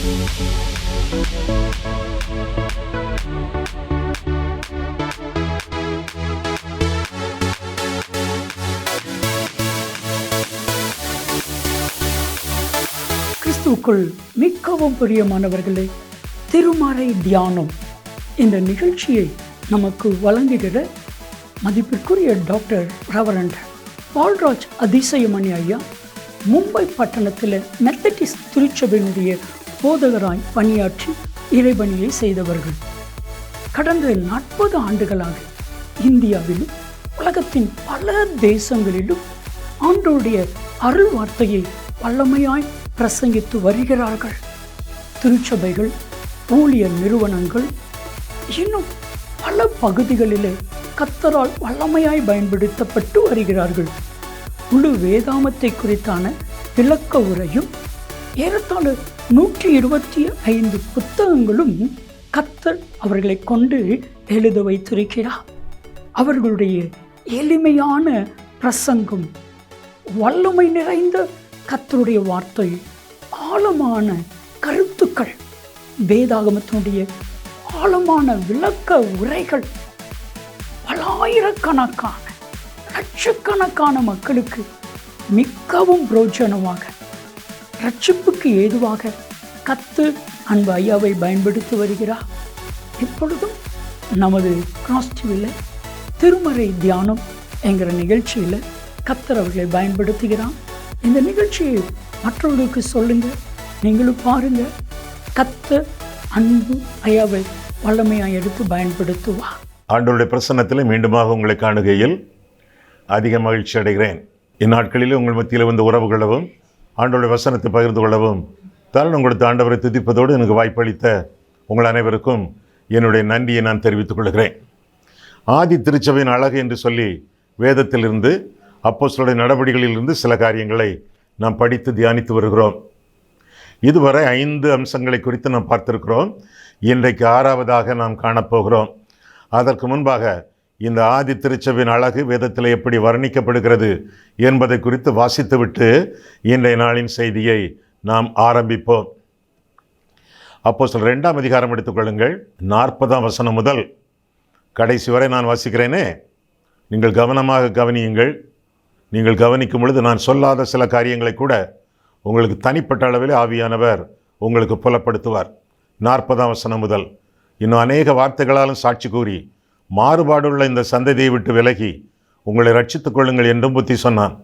கிறிஸ்துவுக்குள் மிகவும் பிரியமானவர்களே, திருமறை தியானம் இந்த நிகழ்ச்சியை நமக்கு வழங்குகிற மதிப்பிற்குரிய டாக்டர் ரெவரண்ட் பால்ராஜ் அதிசயமணி ஐயா மும்பை பட்டணத்தில் மெத்தடிஸ்ட் திருச்சபையினுடைய போதகராய் பணியாற்றி இறைபணியை செய்தவர்கள். கடந்த 40 ஆண்டுகளாக இந்தியாவிலும் உலகத்தின் பல தேசங்களிலும் ஆண்டவருடைய அருள் வார்த்தையை வல்லமையாய் பிரசங்கித்து வருகிறார்கள். திருச்சபைகள், ஊழியர் நிறுவனங்கள், இன்னும் பல பகுதிகளிலே கர்த்தரால் வல்லமையாய் பயன்படுத்தப்பட்டு வருகிறார்கள். முழு வேதாமத்தை குறித்தான விளக்க உரையும் ஏறத்தாழ 125 புத்தகங்களும் கர்த்தர் அவர்களை கொண்டு எழுத வைத்திருக்கிறார். அவர்களுடைய எளிமையான பிரசங்கம், வல்லமை நிறைந்த கர்த்தருடைய வார்த்தை, ஆழமான கருத்துக்கள், வேதாகமத்தினுடைய ஆழமான விளக்க உரைகள் பலாயிரக்கணக்கான லட்சக்கணக்கான மக்களுக்கு மிகவும் பிரோஜனமாக, ரட்சிப்புக்கு ஏதுவாக கர்த்தர் அன்பு ஐயாவை பயன்படுத்தி வருகிறார். இப்பொழுதும் நமது கிராஸ் டிவியில் திருமறை தியானம் என்கிற நிகழ்ச்சியில் கர்த்தர் அவர்களை பயன்படுத்துகிறார். இந்த நிகழ்ச்சியை மற்றவர்களுக்கு சொல்லுங்க, நீங்களும் பாருங்க. கர்த்தர் அன்பு ஐயாவை வல்லமையாக எடுத்து பயன்படுத்துவார். ஆண்டவருடைய பிரசன்னத்தில் மீண்டுமாக உங்களை காணுகையில் அதிக மகிழ்ச்சி அடைகிறேன். இந்நாட்களில் உங்கள் மத்தியில் வந்து உறவு கொள்ளவும், ஆண்டவருடைய வசனத்தை பகிர்ந்து கொள்ளவும் தருணம் கொடுத்த ஆண்டவரை துதிப்பதோடு எனக்கு வாய்ப்பளித்த உங்கள் அனைவருக்கும் என்னுடைய நன்றியை நான் தெரிவித்துக் கொள்கிறேன். ஆதி திருச்சபையின் அழகு என்று சொல்லி வேதத்திலிருந்து, அப்போஸ்தலருடைய நடவடிக்கைகளிலிருந்து சில காரியங்களை நாம் படித்து தியானித்து வருகிறோம். இதுவரை 5 அம்சங்களை குறித்து நாம் பார்த்திருக்கிறோம். இன்றைக்கு 6வதாக நாம் காணப்போகிறோம். அதற்கு முன்பாக இந்த ஆதி திருச்சபையின் அழகு வேதத்தில் எப்படி வர்ணிக்கப்படுகிறது என்பதை குறித்து வாசித்துவிட்டு இன்றைய நாளின் செய்தியை நாம் ஆரம்பிப்போம். அப்போஸ்தலர் 2ஆம் அதிகாரம் எடுத்துக்கொள்ளுங்கள். 40ஆம் வசனம் முதல் கடைசி வரை நான் வாசிக்கிறேனே, நீங்கள் கவனமாக கவனியுங்கள். நீங்கள் கவனிக்கும் பொழுது நான் சொல்லாத சில காரியங்களை கூட உங்களுக்கு தனிப்பட்ட அளவில் ஆவியானவர் உங்களுக்கு புலப்படுத்துவார். 40ஆம் வசனம் முதல், இன்னும் அநேக வார்த்தைகளாலும் சாட்சி கூறி மாறுபாடுள்ள இந்த சந்ததியை விட்டு விலகி உங்களை ரட்சித்துக் கொள்ளுங்கள் என்றும் புத்தி சொன்னான்.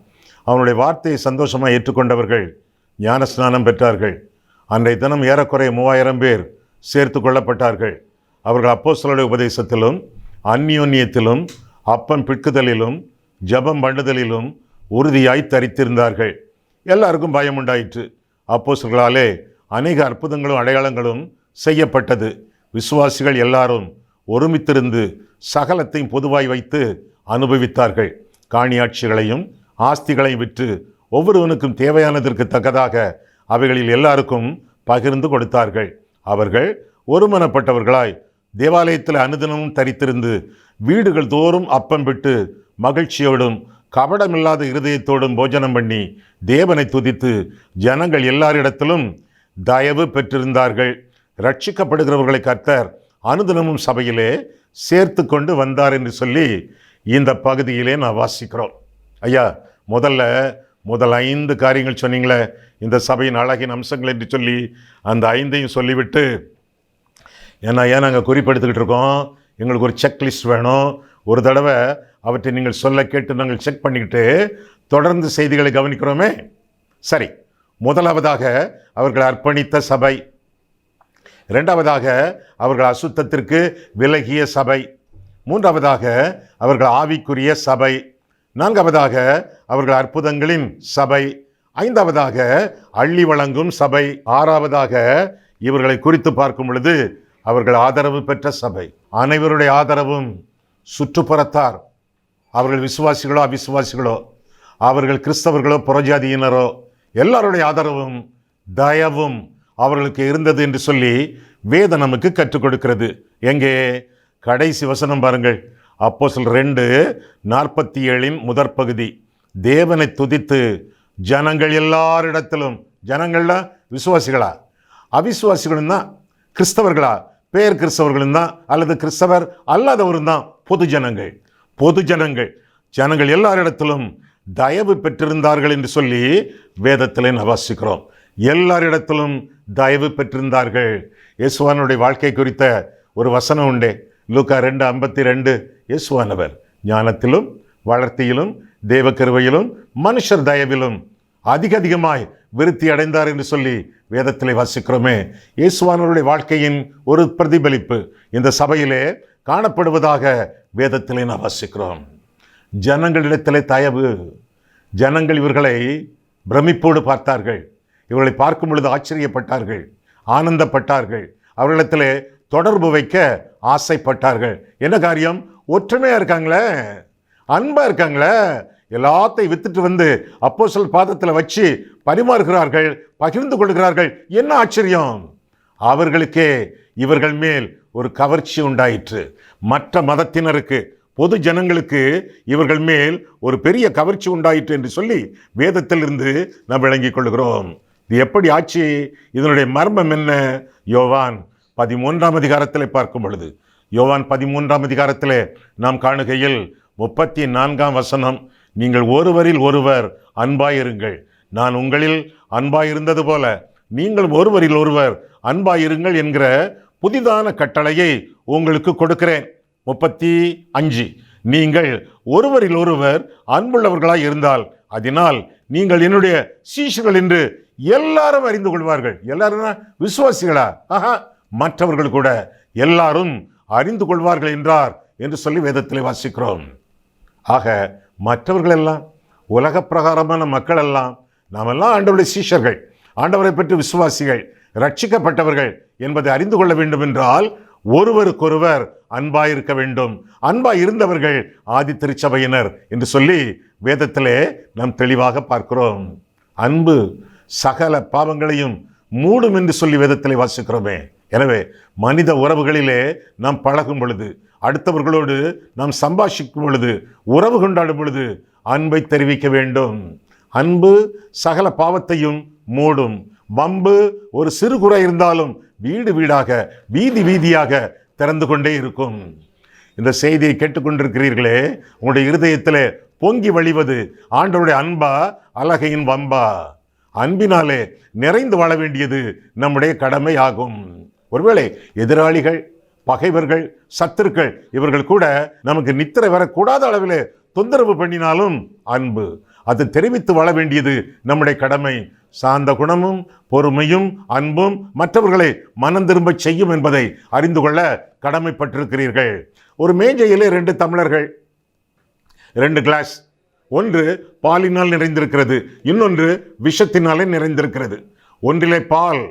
அவனுடைய வார்த்தையை சந்தோஷமாக ஏற்றுக்கொண்டவர்கள் ஞானஸ்நானம் பெற்றார்கள். அன்றைய தினம் ஏறக்குறைய 3000 பேர் சேர்த்து கொள்ளப்பட்டார்கள். அவர்கள் அப்போஸ்தலருடைய உபதேசத்திலும், அந்யோன்யத்திலும், அப்பம் பிட்குதலிலும், ஜபம் பண்ணுதலிலும் உறுதியாய் தரித்திருந்தார்கள். எல்லாருக்கும் பயம் உண்டாயிற்று. அப்போஸ்தலர்களாலே அநேக அற்புதங்களும் அடையாளங்களும் செய்யப்பட்டது. விசுவாசிகள் எல்லாரும் ஒருமித்திருந்து சகலத்தையும் பொதுவாய் வைத்து அனுபவித்தார்கள். காணியாட்சிகளையும் ஆஸ்திகளையும் விற்று ஒவ்வொருவனுக்கும் தேவையானதற்கு தக்கதாக அவைகளில் எல்லாருக்கும் பகிர்ந்து கொடுத்தார்கள். அவர்கள் ஒருமனப்பட்டவர்களாய் தேவாலயத்தில் அனுதினமும் தரித்திருந்து வீடுகள் தோறும் அப்பம் விட்டு மகிழ்ச்சியோடும் கபடமில்லாத இருதயத்தோடும் போஜனம் பண்ணி தேவனை துதித்து ஜனங்கள் எல்லாரிடத்திலும் தயவு பெற்றிருந்தார்கள். ரட்சிக்கப்படுகிறவர்களை கர்த்தர் அனுதினமும் சபையிலே சேர்த்து கொண்டு வந்தார் என்று சொல்லி இந்த பகுதியிலே நான் வாசிக்கிறோம். ஐயா, முதல் 5 காரியங்கள் சொன்னீங்களே, இந்த சபையின் அழகின் அம்சங்கள் என்று சொல்லி அந்த 5ஐயும் சொல்லிவிட்டு, ஏன்னா நாங்கள் குறிப்பெடுத்துக்கிட்டு இருக்கோம், எங்களுக்கு ஒரு செக்லிஸ்ட் வேணும். ஒரு தடவை அவற்றை நீங்கள் சொல்ல கேட்டு நாங்கள் செக் பண்ணிக்கிட்டு தொடர்ந்து செய்திகளை கவனிக்கிறோமே. சரி, முதலாவதாக அவர்கள் அர்ப்பணித்த சபை, 2ஆவதாக அவர்கள் அசுத்தத்திற்கு விலகிய சபை, 3ஆவதாக அவர்கள் ஆவிக்குரிய சபை, 4ஆவதாக அவர்கள் அற்புதங்களின் சபை, 5ஆவதாக அள்ளி வழங்கும் சபை, 6ஆவதாக இவர்களை குறித்து பார்க்கும் பொழுது அவர்கள் ஆதரவு பெற்ற சபை. அனைவருடைய ஆதரவும் சுற்றுப்புறத்தார், அவர்கள் விசுவாசிகளோ அவிசுவாசிகளோ, அவர்கள் கிறிஸ்தவர்களோ புறஜாதியினரோ, எல்லாருடைய ஆதரவும் தயவும் அவர்களுக்கு இருந்தது என்று சொல்லி வேதம் நமக்கு கற்றுக் கொடுக்கிறது. எங்கே? கடைசி வசனம் பாருங்கள். அப்போஸ்தலர் 2:47 முதற் பகுதி. தேவனை துதித்து ஜனங்கள் எல்லாரிடத்திலும், ஜனங்கள்லாம் விசுவாசிகளா? அவிசுவாசிகளும் தான். கிறிஸ்தவர்களா? பேர் கிறிஸ்தவர்களும் தான், அல்லது கிறிஸ்தவர் அல்லாதவரும் தான் பொது ஜனங்கள். பொது ஜனங்கள் ஜனங்கள் எல்லாரிடத்திலும் தயவு பெற்றிருந்தார்கள் என்று சொல்லி வேதத்திலே வாசிக்கிறோம். எல்லாரிடத்திலும் தயவு பெற்றிருந்தார்கள். இயேசுவானுடைய வாழ்க்கை குறித்த ஒரு வசனம் உண்டே, லூக்கா 2:52. இயேசுவானவர் ஞானத்திலும் வளர்த்தியிலும் தேவ கிருபையிலும் மனுஷர் தயவிலும் அதிகமாய் விருத்தி அடைந்தார் என்று சொல்லி வேதத்திலே வாசிக்கிறோமே. இயேசுவானவருடைய வாழ்க்கையின் ஒரு பிரதிபலிப்பு இந்த சபையிலே காணப்படுவதாக வேதத்திலே நாம் வாசிக்கிறோம். ஜனங்களிடத்திலே தயவு. ஜனங்கள் இவர்களை பிரமிப்போடு பார்த்தார்கள். இவர்களை பார்க்கும் பொழுது ஆச்சரியப்பட்டார்கள், ஆனந்தப்பட்டார்கள், அவர்களிடத்திலே தொடர்பு வைக்க ஆசைப்பட்டார்கள். என்ன காரியம்? ஒற்றுமையாக இருக்காங்களே, அன்பாக இருக்காங்களே, எல்லாத்தையும் வித்துட்டு வந்து அப்போஸ்தலர் பாதத்தில் வச்சு பரிமாறுகிறார்கள், பகிர்ந்து கொள்கிறார்கள். என்ன ஆச்சரியம்! அவர்களுக்கே இவர்கள் மேல் ஒரு கவர்ச்சி உண்டாயிற்று. மற்ற மதத்தினருக்கு, பொது ஜனங்களுக்கு இவர்கள் மேல் ஒரு பெரிய கவர்ச்சி உண்டாயிற்று என்று சொல்லி வேதத்திலிருந்து நாம் விளங்கிக் கொள்கிறோம். இது எப்படி ஆட்சி? இதனுடைய மர்மம் என்ன? யோவான் 13ஆம் அதிகாரத்தில் பார்க்கும் பொழுது, யோவான் 13ஆம் அதிகாரத்தில் நாம் காணுகையில் 34ஆம் வசனம், நீங்கள் ஒருவரில் ஒருவர் அன்பாயிருங்கள், நான் உங்களில் அன்பாயிருந்தது போல நீங்கள் ஒருவரில் ஒருவர் அன்பாயிருங்கள் என்கிற புதிதான கட்டளையை உங்களுக்கு கொடுக்கிறேன். 35, நீங்கள் ஒருவரில் ஒருவர் அன்புள்ளவர்களாய் இருந்தால் அதனால் நீங்கள் என்னுடைய சீஷர்கள் என்று எல்லாரும் அறிந்து கொள்வார்கள். எல்லாரும் விசுவாசிகளா? மற்றவர்கள் கூட எல்லாரும் அறிந்து கொள்வார்கள் என்றார் என்று சொல்லி வேதத்தில் வாசிக்கிறோம். ஆக மற்றவர்கள் எல்லாம், உலக பிரகாரமான மக்கள் எல்லாம், நாமெல்லாம் ஆண்டவருடைய சீஷர்கள், ஆண்டவரை பற்றி விசுவாசிகள், ரட்சிக்கப்பட்டவர்கள் என்பதை அறிந்து கொள்ள வேண்டும் என்றால் ஒருவருக்கொருவர் அன்பாயிருக்க வேண்டும். அன்பாய் இருந்தவர்கள் ஆதி திருச்சபையினர் என்று சொல்லி வேதத்திலே நாம் தெளிவாக பார்க்கிறோம். அன்பு சகல பாவங்களையும் மூடும் என்று சொல்லி வேதத்திலே வாசிக்கிறோமே. எனவே மனித உறவுகளிலே நாம் பழகும் பொழுது, அடுத்தவர்களோடு நாம் சம்பாஷிக்கும் பொழுது, உறவு கொண்டாடும் பொழுது அன்பை தெரிவிக்க வேண்டும். அன்பு சகல பாவத்தையும் மூடும். வம்பு ஒரு சிறு குறை இருந்தாலும் வீடு வீடாக, வீதி வீதியாக திறந்து கொண்டே இருக்கும். இந்த செய்தியை கேட்டுக்கொண்டிருக்கிறீர்களே, உங்களுடைய இருதயத்திலே பொங்கி வழிவது ஆண்டவருடைய அன்பா, அலகையின் வம்பா? அன்பினாலே நிறைந்து வாழ வேண்டியது நம்முடைய கடமை ஆகும். ஒருவேளை எதிராளிகள், பகைவர்கள், சத்துருக்கள் இவர்கள் கூட நமக்கு நித்திரை வரக்கூடாத அளவிலே தொந்தரவு பண்ணினாலும் அன்பு, அது தெரிவித்து வாழ வேண்டியது நம்முடைய கடமை. சாந்த குணமும் பொறுமையும் அன்பும் மற்றவர்களை மனம் திரும்ப செய்யும் என்பதை அறிந்து கொள்ள கடமைப்பட்டிருக்கிறீர்கள். ஒரு மேஜையிலே 2 டம்ளர்கள், 2 கிளாஸ், ஒன்று பாலினால் நிறைந்திருக்கிறது, இன்னொன்று விஷத்தினாலே நிறைந்திருக்கிறது. ஒன்றிலே பால்,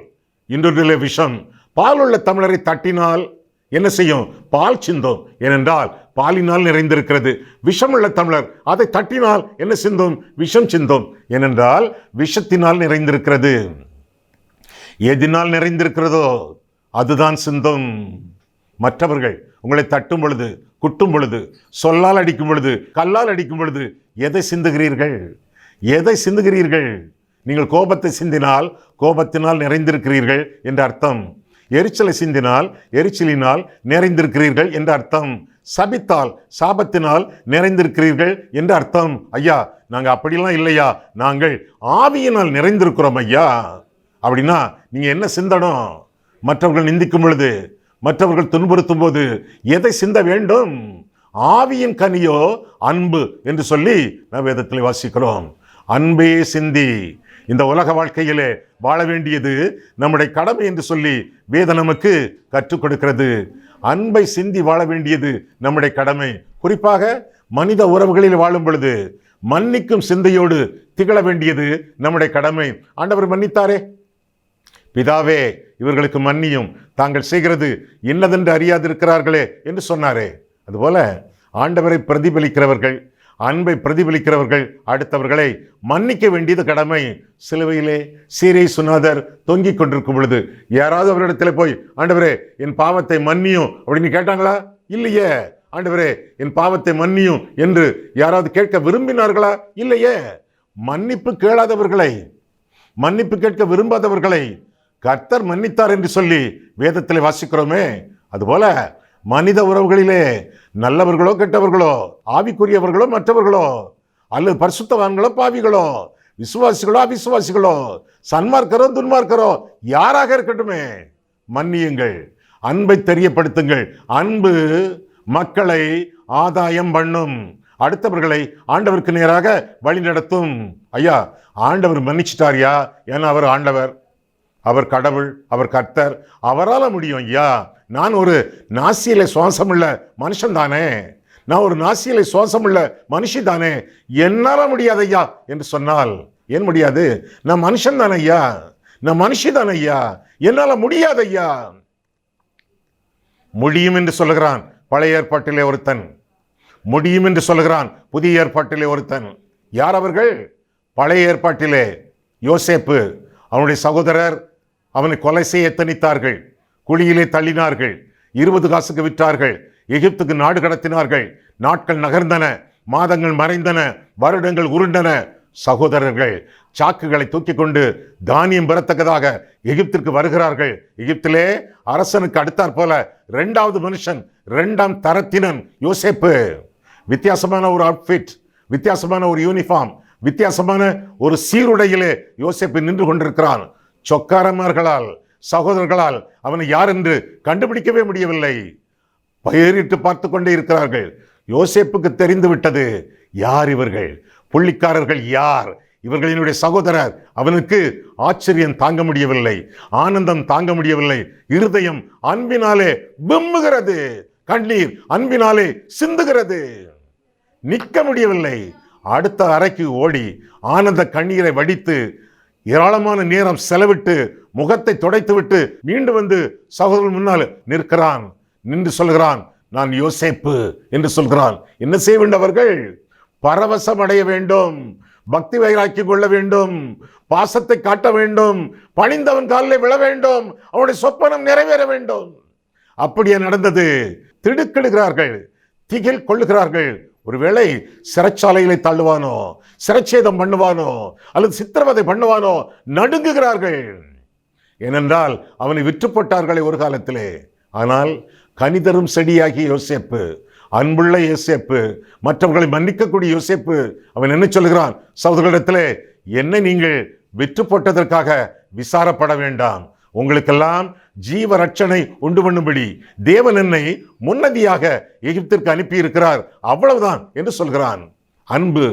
இன்னொன்றிலே விஷம். பால் உள்ள டம்ளரை தட்டினால் என்ன செய்யும்? பால் சிந்தும். ஏனென்றால் பாலினால் நிறைந்திருக்கிறது. விஷமுள்ள டம்ளர், அதை தட்டினால் என்ன சிந்தும்? விஷம் சிந்தும். ஏனென்றால் விஷத்தினால் நிறைந்திருக்கிறது. எதினால் நிறைந்திருக்கிறதோ அதுதான் சிந்தும். மற்றவர்கள் உங்களை தட்டும் பொழுது, குட்டும் பொழுது, சொல்லால் அடிக்கும் பொழுது, கல்லால் அடிக்கும் பொழுது எதை சிந்துகிறீர்கள்? எதை சிந்துகிறீர்கள்? நீங்கள் கோபத்தை சிந்தினால் கோபத்தினால் நிறைந்திருக்கிறீர்கள் என்ற அர்த்தம். எரிச்சலை சிந்தினால் எரிச்சலினால் நிறைந்திருக்கிறீர்கள் என்ற அர்த்தம். சபித்தால் சாபத்தினால் நிறைந்திருக்கிறீர்கள் என்ற அர்த்தம். ஐயா, நாங்கள் அப்படிலாம் இல்லையா, நாங்கள் ஆவியினால் நிறைந்திருக்கிறோம் ஐயா. அப்படின்னா நீங்க என்ன சிந்தணும்? மற்றவர்கள் நிந்திக்கும் பொழுது, மற்றவர்கள் துன்புறுத்தும் போது எதை சிந்த வேண்டும்? ஆவியின் கனியோ அன்பு என்று சொல்லி நாம் வேதத்தில் வாசிக்கிறோம். அன்பே சிந்தி இந்த உலக வாழ்க்கையிலே வாழ வேண்டியது நம்முடைய கடமை என்று சொல்லி வேதம் நமக்கு கற்றுக் கொடுக்கிறது. அன்பை சிந்தி வாழ வேண்டியது நம்முடைய கடமை. குறிப்பாக மனித உறவுகளில் வாழும் பொழுது மன்னிக்கும் சிந்தையோடு திகழ வேண்டியது நம்முடைய கடமை. ஆண்டவர் மன்னித்தாரே, பிதாவே இவர்களுக்கு மன்னியும், தாங்கள் செய்கிறது இன்னதென்று அறியாதிருக்கிறார்களே என்று சொன்னாரே. அதுபோல ஆண்டவரை பிரதிபலிக்கிறவர்கள், அன்பை பிரதிபலிக்கிறவர்கள் அடுத்தவர்களை மன்னிக்க வேண்டியது கடமை. சிலுவையிலே சீரை சுனாதர் தொங்கிக் கொண்டிருக்கும் பொழுது யாராவது அவரிடத்தில் போய் ஆண்டவரே என் பாவத்தை மன்னியும் அப்படின்னு கேட்டாங்களா? இல்லையே. ஆண்டவரே என் பாவத்தை மன்னியும் என்று யாராவது கேட்க விரும்பினார்களா? இல்லையே. மன்னிப்பு கேளாதவர்களை, மன்னிப்பு கேட்க விரும்பாதவர்களை கர்த்தர் மன்னித்தார் என்று சொல்லி வேதத்தில் வாசிக்கிறோமே. அதுபோல மனித உறவுகளிலே நல்லவர்களோ கெட்டவர்களோ, ஆவிக்குரியவர்களோ மற்றவர்களோ, அல்லது பரிசுத்தவான்களோ பாவிகளோ, விசுவாசிகளோ அவிசுவாசிகளோ, சன்மார்க்கரோ துன்மார்க்கரோ, யாராக இருக்கட்டுமே, மன்னியுங்கள், அன்பை தெரியப்படுத்துங்கள். அன்பு மக்களை ஆதாயம் பண்ணும், அடுத்தவர்களை ஆண்டவருக்கு நேராக வழி நடத்தும். ஐயா, ஆண்டவர் மன்னிச்சிட்டாரியா? ஏன்னா அவர் ஆண்டவர், அவர் கடவுள், அவர் கர்த்தர், அவரால் முடியும். ஐயா, நான் ஒரு நாசியில சுவாசம் உள்ள மனுஷன் தானே, நான் ஒரு நாசியில சுவாசம் உள்ள மனுஷி தானே, என்னால முடியாது ஐயா என்று சொன்னால், ஏன் முடியாது? நான் மனுஷன் தானே ஐயா, நான் மனுஷி தானே ஐயா, என்னால முடியாது ஐயா. முடியும் என்று சொல்லுகிறான் பழைய ஏற்பாட்டிலே ஒருத்தன், முடியும் என்று சொல்லுகிறான் புதிய ஏற்பாட்டிலே ஒருத்தன். யார் அவர்கள்? பழைய ஏற்பாட்டிலே யோசேப்பு, அவனுடைய சகோதரர் அவனை கொலை செய்ய எத்தனித்தார்கள், குழியிலே தள்ளினார்கள், 20 காசுக்கு விற்றார்கள், எகிப்துக்கு நாடு கடத்தினார்கள். நாட்கள் நகர்ந்தன, மாதங்கள் மறைந்தன, வருடங்கள் உருண்டன. சகோதரர்கள் சாக்குகளை தூக்கி கொண்டு தானியம் பெறத்தக்கதாக எகிப்திற்கு வருகிறார்கள். எகிப்திலே அரசனுக்கு அடுத்தாற் போல 2வது மனுஷன், 2ஆம் தரத்தினன் யோசேப்பு. வித்தியாசமான ஒரு அவுட்ஃபிட், வித்தியாசமான ஒரு யூனிஃபார்ம், வித்தியாசமான ஒரு சீருடையிலே யோசேப்பு நின்று கொண்டிருக்கிறான். சொக்காரமார்களால், சகோதரர்களால் அவனை யார் என்று கண்டுபிடிக்கவே முடியவில்லை. பெயரிட்டு பார்த்து கொண்டே இருக்கிறார்கள். யோசேப்புக்கு தெரிந்து விட்டது, யார் இவர்கள், புள்ளிக்காரர்கள் யார், இவர்களினுடைய சகோதரர். அவனுக்கு ஆச்சரியம் தாங்க முடியவில்லை, ஆனந்தம் தாங்க முடியவில்லை. இருதயம் அன்பினாலே விம்முகிறது, கண்ணீர் அன்பினாலே சிந்துகிறது, நிற்க முடியவில்லை. அடுத்த அறைக்கு ஓடி ஆனந்த கண்ணீரை வடித்து ஏராளமான நேரம் செலவிட்டு முகத்தை துடைத்துவிட்டு மீண்டும் வந்து சகோதரன் முன்னால் நிற்கிறான். நின்று சொல்கிறான், நான் யோசேப்பு என்று சொல்கிறான். என்ன செய்ய வேண்டவர்கள்? பரவசம் அடைய வேண்டும், பக்தி வைராக்கி கொள்ள வேண்டும், பாசத்தை காட்ட வேண்டும், பணிந்தவன் காலில் விழ வேண்டும், அவனுடைய சொப்பனம் நிறைவேற வேண்டும். அப்படியே நடந்தது. திடுக்கிடுகிறார்கள், திகில் கொள்ளுகிறார்கள். ஒருவேளை சிறைச்சாலைகளை தள்ளுவானோ, சிறைச்சேதம் பண்ணுவானோ, அல்லது சித்திரவதை பண்ணுவானோ, நடுங்குகிறார்கள். ஏனென்றால் அவனை விற்று போட்டார்களே ஒரு காலத்திலே. ஆனால் கனிதரும் செடியாகிய யோசேப்பு, அன்புள்ள யோசேப்பு, மற்றவர்களை மன்னிக்கக்கூடிய யோசேப்பு, அவன் என்ன சொல்கிறான்? சகோதரரிடத்திலே, என்னை நீங்கள் விற்று போட்டதற்காக விசாரப்பட வேண்டாம், உங்களுக்கெல்லாம் ஜீவ ரட்சணை உண்டு பண்ணும்படி தேவன் என்னை முன்னதியாக எகிப்திற்கு அனுப்பி இருக்கிறார், அவ்வளவுதான் என்று சொல்கிறான். அன்பு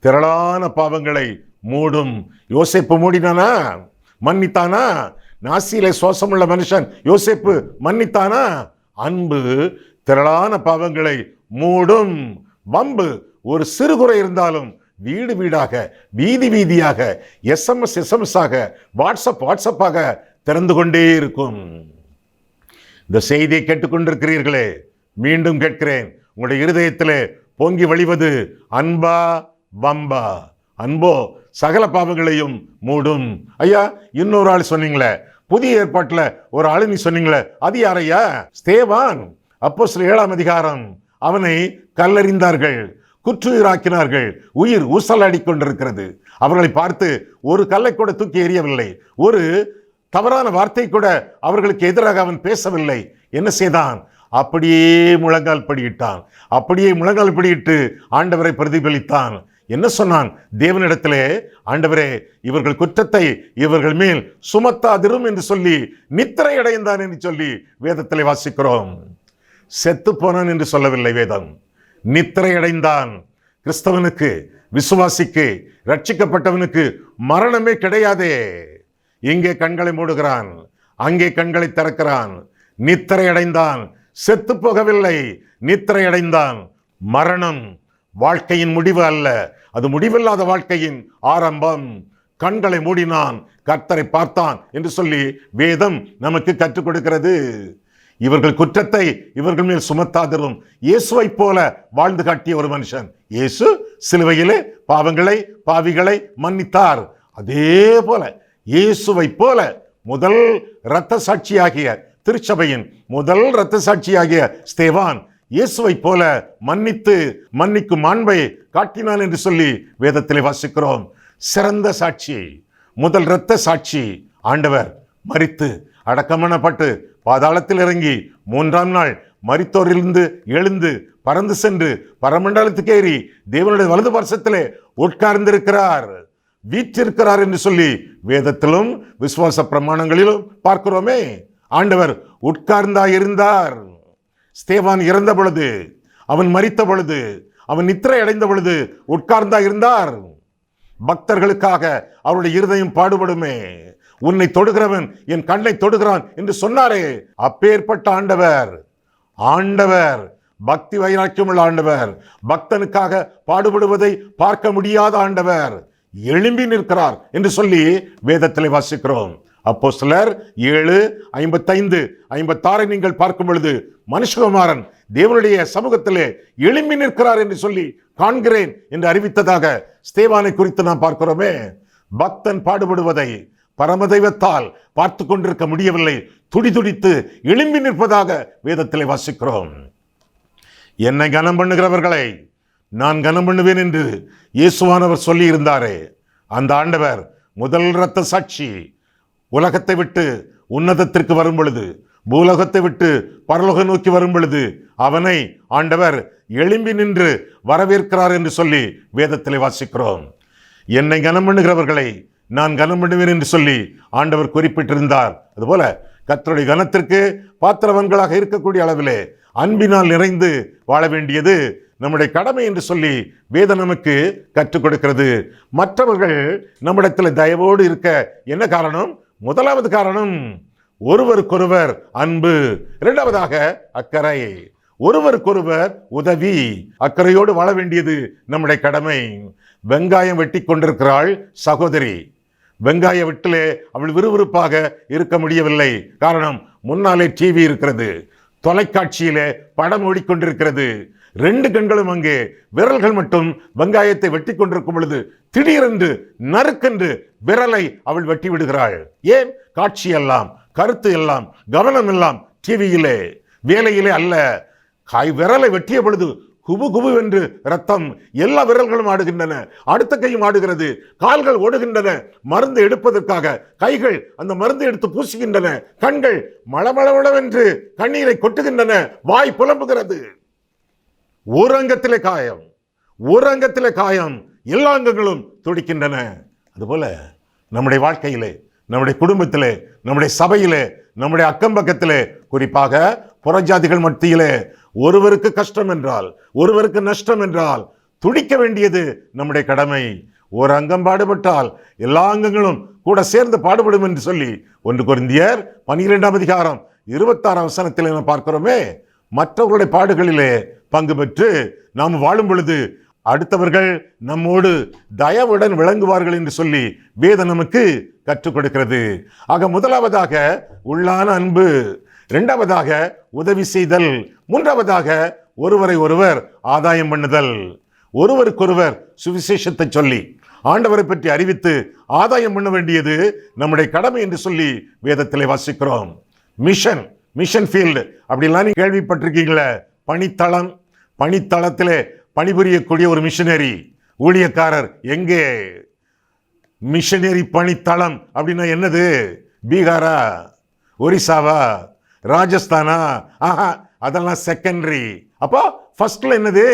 திரளான பாவங்களை மூடும். யோசேப்பு மூடினானா? மன்னித்தானா? நாசியிலே சுவாசமுள்ள மனுஷன் யோசேப்பு மன்னித்தானா? அன்பு திரளான பாவங்களை மூடும். வம்பு ஒரு சிறு குறை இருந்தாலும் வீடு வீடாக, வீதி வீதியாக, SMS ஆக, வாட்ஸ்அப்பாக திறந்து கொண்டே இருக்கும். இந்த செய்தியை கேட்டுக்கொண்டிருக்கிறீர்களே, மீண்டும் கேட்கிறேன், உங்களுடைய இருதயத்திலே பொங்கி வழிவது அன்பா வம்பா? அன்போ சகல பாவங்களையும் மூடும். ஐயா, இன்னொரு ஆள் சொன்னீங்களே, புதிய ஏற்பாட்டில் ஒரு ஆளு நீ சொன்னீங்களே, அது யாரையா? ஸ்தேவான். அப்போஸ்தலர் 7ஆம் அதிகாரம். அவனை கல்லறிந்தார்கள், குற்றுயிராக்கினார்கள், உயிர் ஊசலாடி கொண்டிருக்கிறது. அவர்களை பார்த்து ஒரு கல்லை கூட தூக்கி எறியவில்லை, ஒரு தவறான வார்த்தை கூட அவர்களுக்கு எதிராக அவன் பேசவில்லை. என்ன செய்தான்? அப்படியே முழங்கால் படியிட்டான். அப்படியே முழங்கால் படியிட்டு ஆண்டவரை பிரதிபலித்தான். என்ன சொன்னான் தேவனிடத்திலே? ஆண்டவரே, இவர்கள் குற்றத்தை இவர்கள் மேல் சுமத்தாதிரும் என்று சொல்லி நித்திரை அடைந்தான் என்று சொல்லி வேதத்திலே வாசிக்கிறோம். செத்து போனான் என்று சொல்லவில்லை வேதம், நித்திரை அடைந்தான். கிறிஸ்தவனுக்கு, விசுவாசிக்கு, ரட்சிக்கப்பட்டவனுக்கு மரணமே கிடையாதே. இங்கே கண்களை மூடுகிறான், அங்கே கண்களை திறக்கிறான். நித்திரை அடைந்தான், செத்து போகவில்லை, நித்திரை அடைந்தான். மரணம் வாழ்க்கையின் முடிவு அல்ல, அது முடிவில்லாத வாழ்க்கையின் ஆரம்பம். கண்களை மூடினான், கர்த்தரை பார்த்தான் என்று சொல்லி வேதம் நமக்கு கற்றுக் கொடுக்கிறது. இவர்கள் குற்றத்தை இவர்கள் மேல் சுமத்தாதிரும். இயேசுவை போல வாழ்ந்து காட்டிய ஒரு மனுஷன். இயேசு சிலுவையிலே பாவிகளை மன்னித்தார். அதே போல இயேசுவை போல முதல் இரத்த சாட்சியாகிய திருச்சபையின் முதல் இரத்த சாட்சியாகிய ஸ்தேவான் இயேசுவை போல மன்னிக்கும் மாண்பை காட்டினான் என்று சொல்லி வேதத்திலே வாசிக்கிறோம். சிறந்த சாட்சி, முதல் இரத்த சாட்சி ஆண்டவர் மரித்து அடக்கமனப்பட்டு பாதாளத்தில் இறங்கி 3ஆம் நாள் மரித்தோரிலிருந்து எழுந்து பறந்து சென்று பரமண்டலத்துக்கு ஏறி தேவனுடைய வலது பார்சத்திலே உட்கார்ந்திருக்கிறார், வீற்றிருக்கிறார் என்று சொல்லி வேதத்திலும் விசுவாச பிரமாணங்களிலும் பார்க்கிறோமே. ஆண்டவர் உட்கார்ந்தாயிருந்தார். ஸ்தேவான் இறந்த பொழுது, அவன் மரித்த பொழுது, அவன் நித்திரை அடைந்த பொழுது உட்கார்ந்தாயிருந்தார். பக்தர்களுக்காக அவருடைய இருதயம் பாடுபடுமே. உன்னை தொடுகிறவன் என் கண்ணை தொடுகிறான் என்று சொன்னாரே, அப்பேற்பட்ட ஆண்டவர் பக்தி வைராக்கியமுள்ள ஆண்டவர், பக்தனுக்காக பாடுபடுவதை பார்க்க முடியாத ஆண்டவர் எழும்பி நிற்கிறார் என்று சொல்லி வேதத்திலே வாசிக்கிறோம். அப்போஸ்தலர் 7:55-56 நீங்கள் பார்க்கும் பொழுது மனுஷகுமாரன் தேவனுடைய சமூகத்திலே எழும்பி நிற்கிறார் என்று சொல்லி காண்கிறேன் என்று அறிவித்ததாக ஸ்தேவானை குறித்து நாம் பார்க்கிறோமே. பக்தன் பாடுபடுவதை பரமதெய்வத்தால் பார்த்து கொண்டிருக்க முடியவில்லை, துடிதுடித்து எழும்பி நிற்பதாக வேதத்திலே வாசிக்கிறோம். என்னை கனம் பண்ணுகிறவர்களை நான் கனம் பண்ணுவேன் என்று இயேசுவானவர் சொல்லி இருந்தாரே, அந்த ஆண்டவர் முதல் இரத்த சாட்சி உலகத்தை விட்டு உன்னதத்திற்கு வரும் பொழுது, பூலோகத்தை விட்டு பரலோகம் நோக்கி வரும் பொழுது அவனை ஆண்டவர் எழும்பி நின்று வரவேற்கிறார் என்று சொல்லி வேதத்திலே வாசிக்கிறோம். என்னை கனம் பண்ணுகிறவர்களை நான் கனம் பண்ணுவேன் என்று சொல்லி ஆண்டவர் குறிப்பிட்டிருந்தார். அதுபோல கர்த்தருடைய கனத்திற்கு பாத்திரவன்களாக இருக்கக்கூடிய அளவிலே அன்பினால் நிறைந்து வாழ வேண்டியது நம்முடைய கடமை என்று சொல்லி வேதம் நமக்கு கற்றுக் கொடுக்கிறது. மற்றவர்கள் நம்மிடத்தில் தயவோடு இருக்க என்ன காரணம்? முதலாவது காரணம் ஒருவருக்கொருவர் அன்பு, இரண்டாவதாக அக்கறை, ஒருவருக்கொருவர் உதவி. அக்கறையோடு வாழ வேண்டியது நம்முடைய கடமை. வெங்காயம் வெட்டி கொண்டிருக்கிறாள் சகோதரி. வெங்காய வெட்டிலே அவள் விறுவிறுப்பாக இருக்க முடியவில்லை. காரணம், முன்னாலே டிவி இருக்கிறது, தொலைக்காட்சியிலே படம் ஓடிக்கொண்டிருக்கிறது. 2 கண்களும் அங்கே, விரல்கள் மட்டும் வெங்காயத்தை வெட்டி கொண்டிருக்கும் பொழுது திடீரென்று நறுக்கென்று விரலை அவள் வெட்டி விடுகிறாள். ஏன்? காட்சி எல்லாம், கருத்து எல்லாம், கவனம் எல்லாம் டிவியிலே, வேலையிலே அல்ல. விரலை வெட்டிய பொழுது குபு குபுவென்று ரத்தம், எல்லா விரல்களும் ஆடுகின்றன, அடுத்த கையும் ஆடுகிறது, கால்கள் ஓடுகின்றன, மருந்து எடுப்பதற்காக கைகள் அந்த மருந்து எடுத்து பூசுகின்றன, கண்கள் மளமளவென்று கண்ணீரை கொட்டுகின்றன, வாய் புலம்புகிறது. ஒரு அங்கத்திலே காயம், ஒரு அங்கத்திலே காயம், எல்லா அங்கங்களும் துடிக்கின்றன. அதுபோல நம்முடைய வாழ்க்கையிலே, நம்முடைய குடும்பத்திலே, நம்முடைய சபையிலே, நம்முடைய அக்கம் பக்கத்திலே, குறிப்பாக புறஜாதிகள் மத்தியிலே ஒருவருக்கு கஷ்டம் என்றால், ஒருவருக்கு நஷ்டம் என்றால் துடிக்க வேண்டியது நம்முடைய கடமை. ஒரு அங்கம் பாடுபட்டால் எல்லா அங்கங்களும் கூட சேர்ந்து பாடுபடும் என்று சொல்லி 1 கொரிந்தியர் 12:26 நாம் பார்க்கிறோமே. மற்றவர்களுடைய பாடுகளிலே பங்கு பெற்று நாம் வாழும் பொழுது அடுத்தவர்கள் நம்மோடு தயவுடன் விளங்குவார்கள் என்று சொல்லி வேதம் நமக்கு கற்றுக் கொடுக்கிறது. ஆக முதலாவதாக உள்ளான அன்பு, இரண்டாவதாக உதவி செய்தல், மூன்றாவதாக ஒருவரை ஒருவர் ஆதாயம் பண்ணுதல். ஒருவருக்கொருவர் சுவிசேஷத்தை சொல்லி ஆண்டவரை பற்றி அறிவித்து ஆதாயம் பண்ண வேண்டியது நம்முடைய கடமை என்று சொல்லி வேதத்திலே வாசிக்கிறோம். மிஷன் ஃபீல்டு அப்படிலாம் நீ கேள்விப்பட்டிருக்கீங்களே. பணித்தளம், பணித்தளத்திலே பணிபுரியக்கூடிய ஒரு மிஷனரி ஊழியக்காரர் எங்கே? மிஷனரி பணித்தளம் அப்படின்னா என்னது? பீகாரா, ஒரிசாவா, ராஜஸ்தானா? ஆஹா, அதெல்லாம் செகண்டரி. அப்போ ஃபர்ஸ்ட்ல என்னது?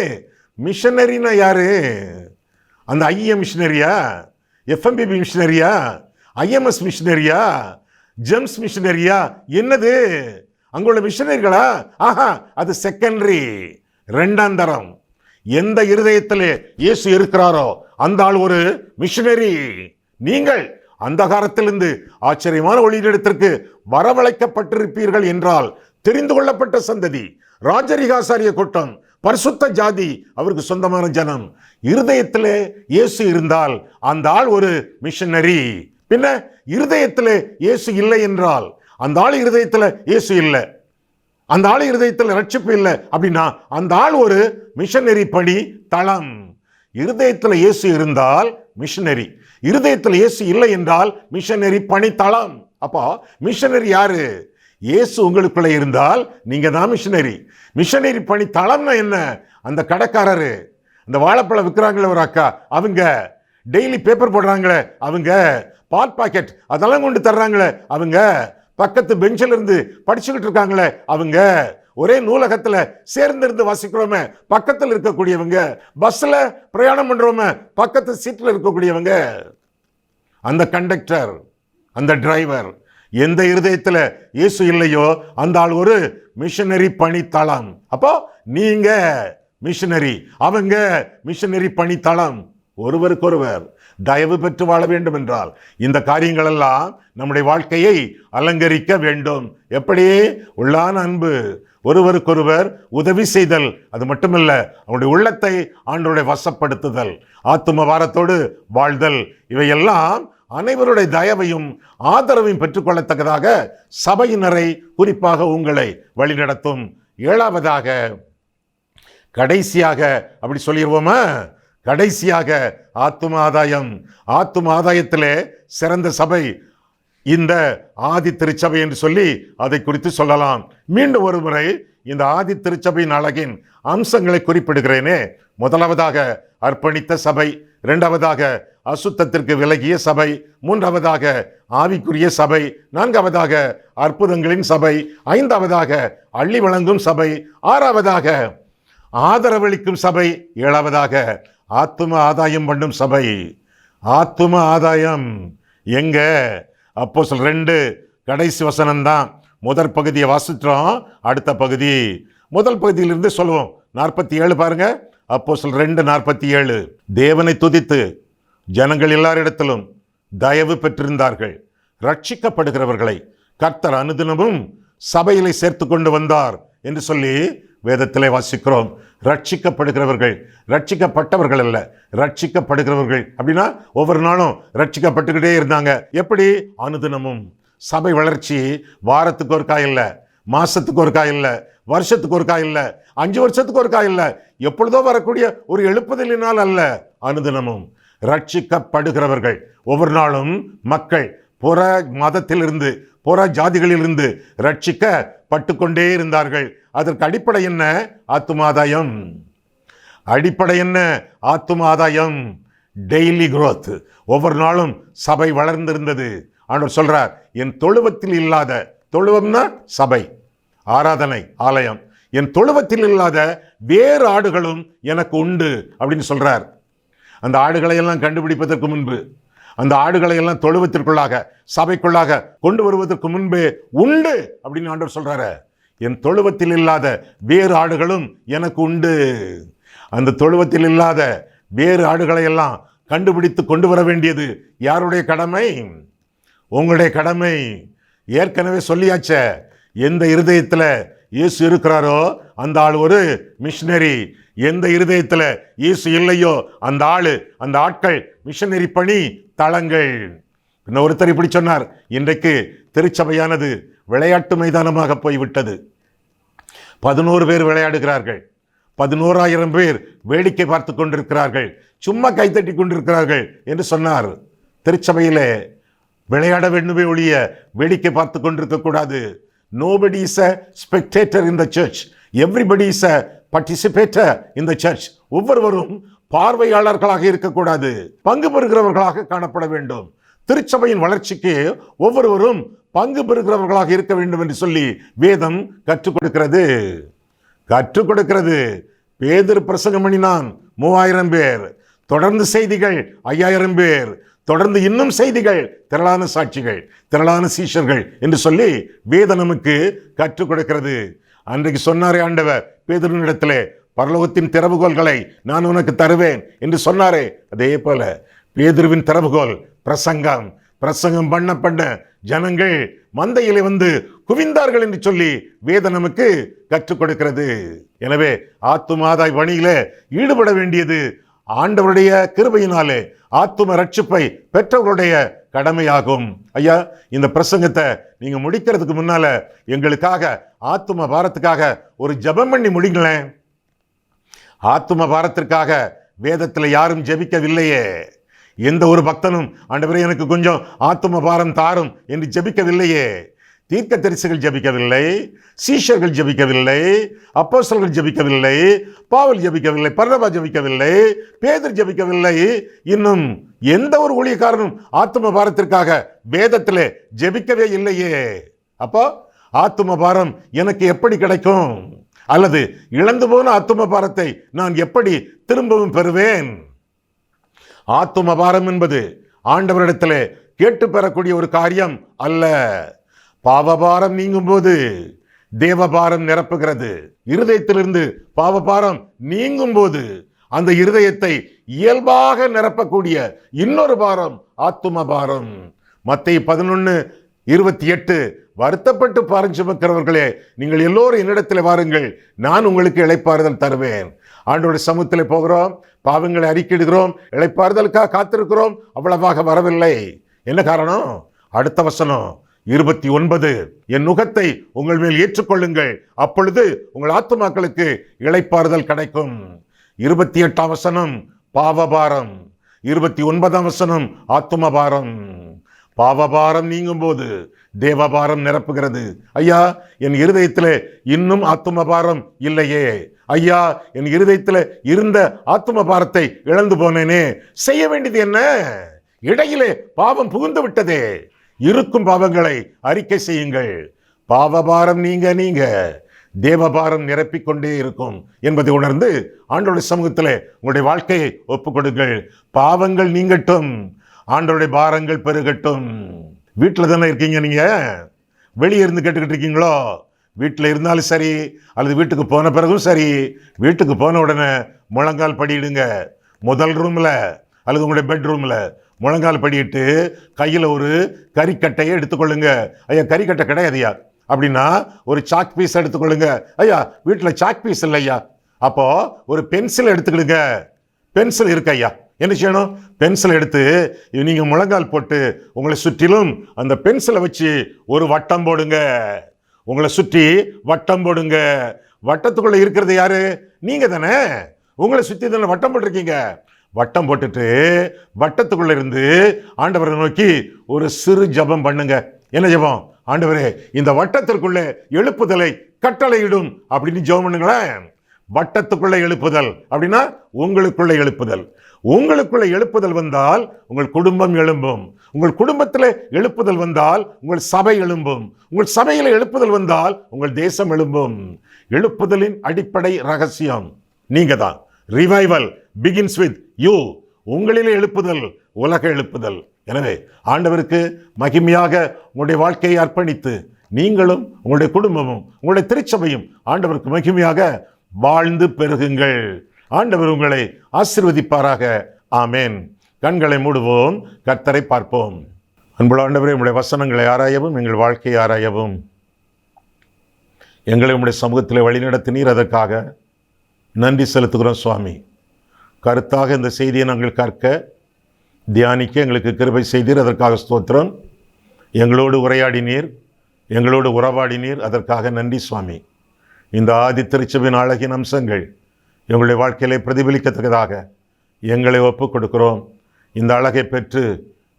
மிஷனரினா யாரு? அந்த ஐஎம் மிஷனரியா, எஃப்எம்பிபி மிஷனரியா, ஐஎம்எஸ் மிஷனரியா, ஜெம்ஸ் மிஷனரியா? என்னது அங்குள்ள மிஷனரிகளா? ஆஹா, அது செகண்டரி, 2ஆம் தரம். எந்த இருதயத்திலே இயேசு இருக்கிறாரோ அந்த ஆள் ஒரு மிஷனரி. நீங்கள் அந்தகாரத்திலிருந்து ஆச்சரியமான ஒளியிடத்திற்கு வரவழைக்கப்பட்டிருப்பீர்கள் என்றால், தெரிந்து கொள்ளப்பட்ட சந்ததி, ராஜரிகாசாரிய கூட்டம், பரிசுத்த ஜாதி, அவருக்கு சொந்தமான ஜனம். இருதயத்திலே இயேசு இருந்தால் அந்த ஆள் ஒரு மிஷனரி. பின்ன இருதயத்திலே இயேசு இல்லை என்றால், அந்த ஆள் இருதயத்தில் இயேசு இல்லை, அந்த ஆள் இருதயத்தில் ரட்சிப்பு இல்லை அப்படின்னா அந்த ஆள் ஒரு மிஷனரி பணி தளம். இருதயத்தில் இயேசு இருந்தால் மிஷனரி, இருதயத்தில் இயேசு இல்லை என்றால் மிஷனரி பணி தளம். அப்போ மிஷனரி யாரு? இயேசு உங்களுக்குள்ள இருந்தால் நீங்க தான் மிஷனரி. மிஷனரி பணி தளம்னா என்ன? அந்த கடைக்காரரு, அந்த வாழைப்பழம் விற்கிறாங்களே ஒரு அக்கா, அவங்க டெய்லி பேப்பர் போடுறாங்களே அவங்க, பால் பாக்கெட் அதெல்லாம் கொண்டு தர்றாங்களே அவங்க, பக்கத்து பெஞ்சில் இருந்து படிச்சுக்கிட்டு இருக்காங்களே அவங்க, ஒரே நூலகத்துல சேர்ந்திருந்து வாசிக்கிறோமே பக்கத்தில் இருக்கக்கூடியவங்க, பஸ்ல பிரயாணம் பண்றோமே பக்கத்து சீட்ல இருக்கக்கூடியவங்க, அந்த கண்டக்டர், அந்த டிரைவர், எந்த இருதயத்துல இயேசு இல்லையோ அந்த ஆள் ஒரு மிஷனரி பணித்தளம். அப்போ நீங்க மிஷனரி, அவங்க மிஷனரி பணித்தளம். ஒருவருக்கொருவர் தயவு பெற்று வாழ வேண்டும் என்றால் இந்த காரியங்கள் எல்லாம் நம்முடைய வாழ்க்கையை அலங்கரிக்க வேண்டும். எப்படி? உள்ளான அன்பு, ஒருவருக்கொருவர் உதவி செய்தல், அது மட்டுமல்ல அவனுடைய உள்ளத்தை ஆண்டவருடைய வசப்படுத்துதல், ஆத்தும பாரத்தோடு வாழ்தல், இவையெல்லாம் அனைவருடைய தயவையும் ஆதரவையும் பெற்றுக்கொள்ளத்தக்கதாக சபையினரை, குறிப்பாக உங்களை வழிநடத்தும். ஏழாவதாக, கடைசியாக அப்படி சொல்லிடுவோமா, கடைசியாக ஆத்தும ஆதாயம். ஆத்தும ஆதாயத்திலே சிறந்த சபை இந்த ஆதி திருச்சபை என்று சொல்லி அதை குறித்து சொல்லலாம். மீண்டும் ஒரு முறை இந்த ஆதி திருச்சபையின் அழகின் அம்சங்களை குறிப்பிடுகிறேனே. முதலாவதாக அர்ப்பணித்த சபை, இரண்டாவதாக அசுத்தத்திற்கு விலகிய சபை, மூன்றாவதாக ஆவிக்குரிய சபை, நான்காவதாக அற்புதங்களின் சபை, ஐந்தாவதாக அள்ளி வழங்கும் சபை, ஆறாவதாக ஆதரவளிக்கும் சபை, ஏழாவதாக ஆத்தும ஆதாயம் பண்ணும் சபை. ஆத்தும ஆதாயம் எங்க? அப்போஸ்தலர் 2 கடைசி வசனம்தான். முதற் பகுதியை வாசிக்கிறோம், அடுத்த பகுதி முதல் பகுதியிலிருந்து சொல்லுவோம். 47 பாருங்க. அப்போஸ்தலர் 2:47. தேவனை துதித்து ஜனங்கள் எல்லாரிடத்திலும் தயவு பெற்றிருந்தார்கள், ரட்சிக்கப்படுகிறவர்களை கர்த்தர் அனுதினமும் சபையிலே சேர்த்து கொண்டு வந்தார் என்று சொல்லி வேதத்திலே வாசிக்கிறோம். ரட்சிக்கப்படுகிறவர்கள், ரட்சிக்கப்பட்டவர்கள் அல்ல, ரட்சிக்கப்படுகிறவர்கள். அப்படின்னா ஒவ்வொரு நாளும் ரட்சிக்கப்பட்டுக்கிட்டே இருந்தாங்க. எப்படி? அனுதினமும். சபை வளர்ச்சி வாரத்துக்கு ஒருக்கா இல்லை, மாசத்துக்கு ஒருக்கா இல்லை, வருஷத்துக்கு ஒருக்கா இல்லை, 5 வருஷத்துக்கு ஒருக்கா இல்லை, எப்பொழுதோ வரக்கூடிய ஒரு எழுப்புதலினால் அல்ல, அனுதினமும். ரட்சிக்கப்படுகிறவர்கள், ஒவ்வொரு நாளும் மக்கள் புற மதத்திலிருந்து, புற ஜாதிகளிலிருந்து ரட்சிக்கப்பட்டு கொண்டே இருந்தார்கள். அதற்கு அடிப்படை என்ன? ஆத்தும ஆதாயம். அடிப்படை என்ன? ஆத்தும ஆதாயம். Daily growth. ஒவ்வொரு நாளும் சபை வளர்ந்திருந்தது. ஆண்டவர் சொல்றார், என் தொழுவத்தில் இல்லாத, தொழுவம்னா சபை, ஆராதனை, ஆலயம், என் தொழுவத்தில் இல்லாத வேறு ஆடுகளும் எனக்கு உண்டு அப்படின்னு சொல்றார். அந்த ஆடுகளை எல்லாம் கண்டுபிடிப்பதற்கு முன்பு, அந்த ஆடுகளை எல்லாம் தொழுவத்திற்குள்ளாக, சபைக்குள்ளாக கொண்டு வருவதற்கு முன்பே உண்டு அப்படின்னு ஆண்டவர் சொல்றாரு. என் தொழுவத்தில் இல்லாத வேறு ஆடுகளும் எனக்கு உண்டு. அந்த தொழுவத்தில் இல்லாத வேறு ஆடுகளை எல்லாம் கண்டுபிடித்து கொண்டு வர வேண்டியது யாருடைய கடமை? உங்களுடைய கடமை. ஏற்கனவே சொல்லியாச்ச, எந்த இருதயத்தில் இயேசு இருக்கிறாரோ அந்த ஆள் ஒரு மிஷனரி. எந்த இருதயத்தில் இயேசு இல்லையோ அந்த ஆளு, அந்த ஆட்கள் மிஷனரி பணி தளங்கள். இன்னும் ஒருத்தர் இப்படி சொன்னார், இன்றைக்கு திருச்சபையானது விளையாட்டு மைதானமாக போய்விட்டது. 11 பேர் விளையாடுகிறார்கள், 11,000 பேர் வேடிக்கை பார்த்து கொண்டிருக்கிறார்கள், சும்மா கைத்தட்டி கொண்டிருக்கிறார்கள் என்று சொன்னார். திருச்சபையிலே விளையாட வேண்டுமே ஒழிய வேடிக்கை பார்த்து கொண்டிருக்க கூடாது. Nobody is a spectator in the church. Everybody is a participator in the church. ஒவ்வொருவரும் பார்வையாளர்களாக இருக்கக்கூடாது, பங்கு பெறுகிறவர்களாக காணப்பட வேண்டும். திருச்சபையின் வளர்ச்சிக்கு ஒவ்வொருவரும் பங்கு பெறுகிறவர்களாக இருக்க வேண்டும் என்று சொல்லி வேதம் கற்றுக் கொடுக்கிறது. பேதுரு பிரசங்கம் பண்ணினான், 3000 பேர். தொடர்ந்து செய்திகள் 5000 பேர். தொடர்ந்து இன்னும் செய்திகள், திரளான சாட்சிகள், திரளான சீஷர்கள் என்று சொல்லி வேதம் நமக்கு கற்றுக் கொடுக்கிறது. அன்றைக்கு சொன்னாரே ஆண்டவர் பேதுருவினிடத்திலே, பரலோகத்தின் திறவுகோல்களை நான் உனக்கு தருவேன் என்று சொன்னாரே, அதே போல பேதுருவின் திறவுகோல் பிரசங்கம் பண்ண ஜனங்கள் மந்தையிலே வந்து குவிந்தார்கள் என்று சொல்லி வேதம் நமக்கு கற்றுக் கொடுக்கிறது. எனவே ஆத்தும ஆதாய பணியிலே ஈடுபட வேண்டியது ஆண்டவருடைய கிருபையினாலே ஆத்தும ரட்சிப்பை பெற்றவர்களுடைய கடமையாகும். ஐயா, இந்த பிரசங்கத்தை நீங்க முடிக்கிறதுக்கு முன்னால எங்களுக்காக ஆத்தும பாரத்துக்காக ஒரு ஜெபம் பண்ணி முடிங்களேன். ஆத்தும பாரத்திற்காக வேதத்தில் யாரும் ஜெபிக்கவில்லையே. எந்த ஒரு பக்தனும் ஆண்டவரே எனக்கு கொஞ்சம் ஆத்தும பாரம் தாரும் என்று ஜெபிக்கவில்லையே. தீர்க்கதரிசிகள் ஜெபிக்கவில்லை, சீஷர்கள் ஜெபிக்கவில்லை, அப்போஸ்தலர்கள் ஜெபிக்கவில்லை, பவுல் ஜெபிக்கவில்லை, பர்னபா ஜெபிக்கவில்லை, பேதுரு ஜெபிக்கவில்லை. இன்னும் எந்த ஒரு ஊழியக்காரனும் ஆத்தும பாரத்திற்காக வேதத்திலே ஜெபிக்கவே இல்லையே. அப்போ ஆத்தும பாரம் எனக்கு எப்படி கிடைக்கும்? அல்லது இழந்து போன ஆத்தும பாரத்தை நான் எப்படி திரும்பவும் பெறுவேன்? ஆத்தும பாரம் என்பது ஆண்டவரிடத்திலே கேட்டு பெறக்கூடிய ஒரு காரியம் அல்ல. பாவபாரம் நீங்கும் போது தேவபாரம் நிரப்புகிறது. இருதயத்திலிருந்து பாவபாரம் நீங்கும் போது அந்த இருதயத்தை இயல்பாக நிரப்பக்கூடிய இன்னொரு பாரம் ஆத்தும பாரம். மத்தேயு 11:28 வருத்தப்பட்டு பாரம் சுமக்கிறவர்களே, நீங்கள் எல்லோரும் என்னிடத்தில் வாருங்கள், நான் உங்களுக்கு இளைப்பாறுதல் தருவேன். ஆண்டோட சமூகத்திலே போகிறோம், பாவங்களை அறிக்கையிடுகிறோம், இளைப்பாறுதலுக்காக காத்திருக்கிறோம், அவ்வளவாக வரவில்லை. என்ன காரணம்? அடுத்த வசனம் 29, என் நுகத்தை உங்கள் மேல் ஏற்றுக்கொள்ளுங்கள், அப்பொழுது உங்கள் ஆத்துமாக்களுக்கு இளைப்பாறுதல் கிடைக்கும். 28ஆம் வசனம் பாவபாரம், 29ஆம் வசனம் ஆத்தும பாரம். பாவபாரம் நீங்கும் போது தேவபாரம் நிரப்புகிறது. ஐயா, என் இருதயத்திலே இன்னும் ஆத்தும பாரம் இல்லையே. ஐயா, என் இருதயத்தில் இருந்த ஆத்தும பாரத்தை இழந்து போனேனே. செய்ய வேண்டியது என்ன? இடையிலே பாவம் புகுந்து விட்டதே. இருக்கும் பாவங்களை அறிக்கை செய்யுங்கள். பாவபாரம் நீங்க தேவபாரம் நிரப்பிக்கொண்டே இருக்கும் என்பதை உணர்ந்து ஆண்டவருடைய சமூகத்திலே உங்களுடைய வாழ்க்கையை ஒப்புக்கொடுங்கள். பாவங்கள் நீங்கட்டும், ஆண்டவருடைய பாரங்கள் பெருகட்டும். வீட்டில் தானே இருக்கீங்க, நீங்க வெளியே இருந்து கேட்டுக்கிட்டு இருக்கீங்களோ? வீட்டில் இருந்தாலும் சரி, அல்லது வீட்டுக்கு போன பிறகும் சரி, வீட்டுக்கு போன உடனே முழங்கால் படியிடுங்க. முதல் ரூமில் அல்லது உங்களுடைய பெட்ரூமில் முழங்கால் படியிட்டு கையில் ஒரு கறிக்கட்டையை எடுத்துக்கொள்ளுங்க. ஐயா, கறிக்கட்டை கிடையாதுயா அப்படின்னா ஒரு சாக் பீஸ் எடுத்துக்கொள்ளுங்க. ஐயா, வீட்டில் சாக் பீஸ் இல்லை ஐயா, அப்போ ஒரு பென்சில் எடுத்துக்கிடுங்க. பென்சில் இருக்கு ஐயா, என்ன செய்யணும்? பென்சில் எடுத்து நீங்க முழங்கால் போட்டு உங்களை சுற்றிலும் அந்த பென்சிலை வச்சு ஒரு வட்டம் போடுங்க. உங்களை சுற்றி வட்டம் போடுங்க. வட்டத்துக்குள்ள இருக்கிறது யாரு? நீங்க தானே. உங்களை சுற்றி தானே வட்டம் போட்டிருக்கீங்க. வட்டம் போட்டுட்டு வட்டத்துக்குள்ள இருந்து ஆண்டவரை நோக்கி ஒரு சிறு ஜபம் பண்ணுங்க. என்ன ஜபம்? ஆண்டவரே, இந்த வட்டத்திற்குள்ளே எழுப்புதலை கட்டளையிடும் அப்படின்னு ஜபம் பண்ணுங்களேன். வட்டத்துக்குள்ள எழுப்புதல் அப்படின்னா உங்களுக்குள்ள எழுப்புதல். உங்களுக்குள்ள எழுப்புதல் வந்தால் உங்கள் குடும்பம் எழும்பும். உங்கள் குடும்பத்தில் எழுப்புதல் வந்தால் உங்கள் சபை எழும்பும். உங்கள் சபையில் எழுப்புதல் வந்தால் உங்கள் தேசம் எழும்பும். எழுப்புதலின் அடிப்படை ரகசியம் நீங்க தான். Revival begins with you. உங்களிலே எழுப்புதல் உலக எழுப்புதல். எனவே ஆண்டவருக்கு மகிமையாக உங்களுடைய வாழ்க்கையை அர்ப்பணித்து நீங்களும் உங்களுடைய குடும்பமும் உங்களுடைய திருச்சபையும் ஆண்டவருக்கு மகிமையாக வாழ்ந்து பெருகுங்கள். ஆண்டவர் உங்களை ஆசீர்வதிப்பாராக. ஆமேன். கண்களை மூடுவோம், கர்த்தரை பார்ப்போம். அன்புள்ள ஆண்டவரே, உங்களுடைய வசனங்களை ஆராயவும் எங்கள் வாழ்க்கையை ஆராயவும் எங்களை உங்களுடைய சமூகத்தில் வழிநடத்தினீர். அதற்காக நன்றி செலுத்துகிறோம் சுவாமி. கருத்தாக இந்த செய்தியை நாங்கள் கற்க தியானிக்க எங்களுக்கு கிருபை செய்தீர். அதற்காக ஸ்தோத்திரம். எங்களோடு உரையாடினீர், எங்களோடு உறவாடினீர். அதற்காக நன்றி சுவாமி. இந்த ஆதி திருச்சபையின் அழகின் அம்சங்கள் எங்களுடைய வாழ்க்கையிலே பிரதிபலிக்கத்தக்கதாக எங்களை ஒப்புக் கொடுக்கிறோம். இந்த அழகை பெற்று,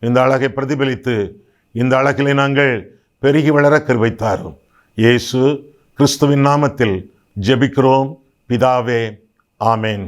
இந்த அழகை பிரதிபலித்து, இந்த அழகிலே நாங்கள் பெருகி வளர கிருபை தாரும். இயேசு கிறிஸ்துவின் நாமத்தில் ஜெபிக்கிறோம் பிதாவே. ஆமேன்.